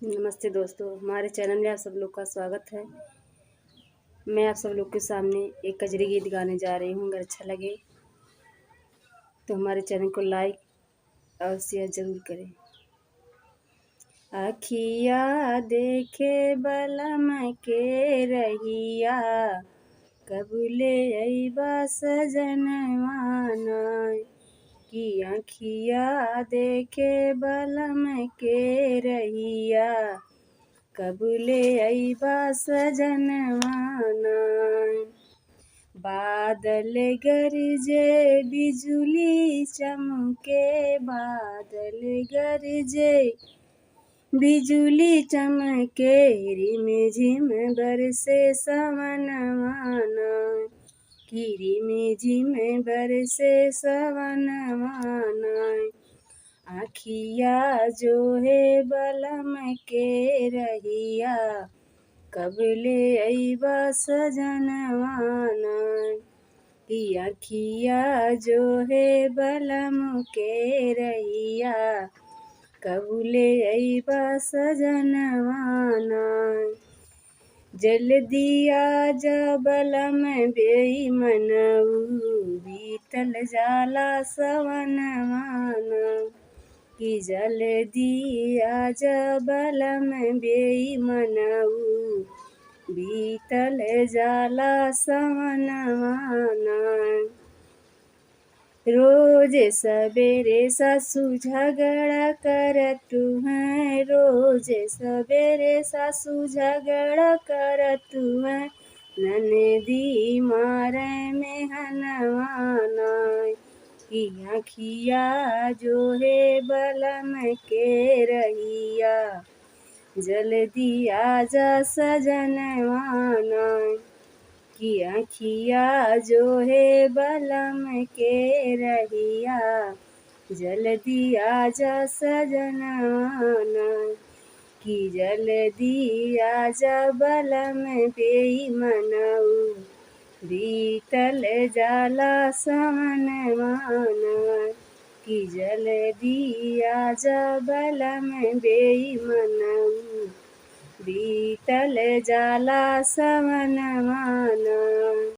नमस्ते दोस्तों, हमारे चैनल में आप सब लोग का स्वागत है। मैं आप सब लोग के सामने एक कजरी गीत गाने जा रही हूँ। अगर अच्छा लगे तो हमारे चैनल को लाइक और शेयर ज़रूर करें। अखिया देखे बलम के रहिया, कबूले अइबा सजनवाना कि अखिया देखे बलम के रहिया, कबूले अइबा सजनवाना। बादल गरजे बिजुली चमके, बादल गरजे बिजुली चमके, रिम झिम बरसे सवनवाना कि रिम झिम बरसे सवनवाना। आखिया जो है बलम के रहिया, कबले अइबा सजनवाना कि आखिया जो है बलम के रहिया, कबले अइबा सजनवाना। जल्दी आजा बलम बेईमनऊ, बीतल जाला सवनवाना कि जल्दी आजा बलम बेईमनऊ, बीतल जाला सवनवाना। रोज सवेरे सासू झगड़ा करत हैं, रोज सवेरे सासू झगड़ा करत हैं, ननदी मारे में हनवाना कि आखिया जो है बलम के रहिया, जल्दी आजा सजनवाना कि आखिया जो है बलम के रहिया, जल्दी आजा सजनवाना कि जल्दी आजा बलम बेईमनऊ, बीतल जाला सवनवाना कि जल्दी आजा बलम बेईमनऊ, बीतल जाला सवनवाना।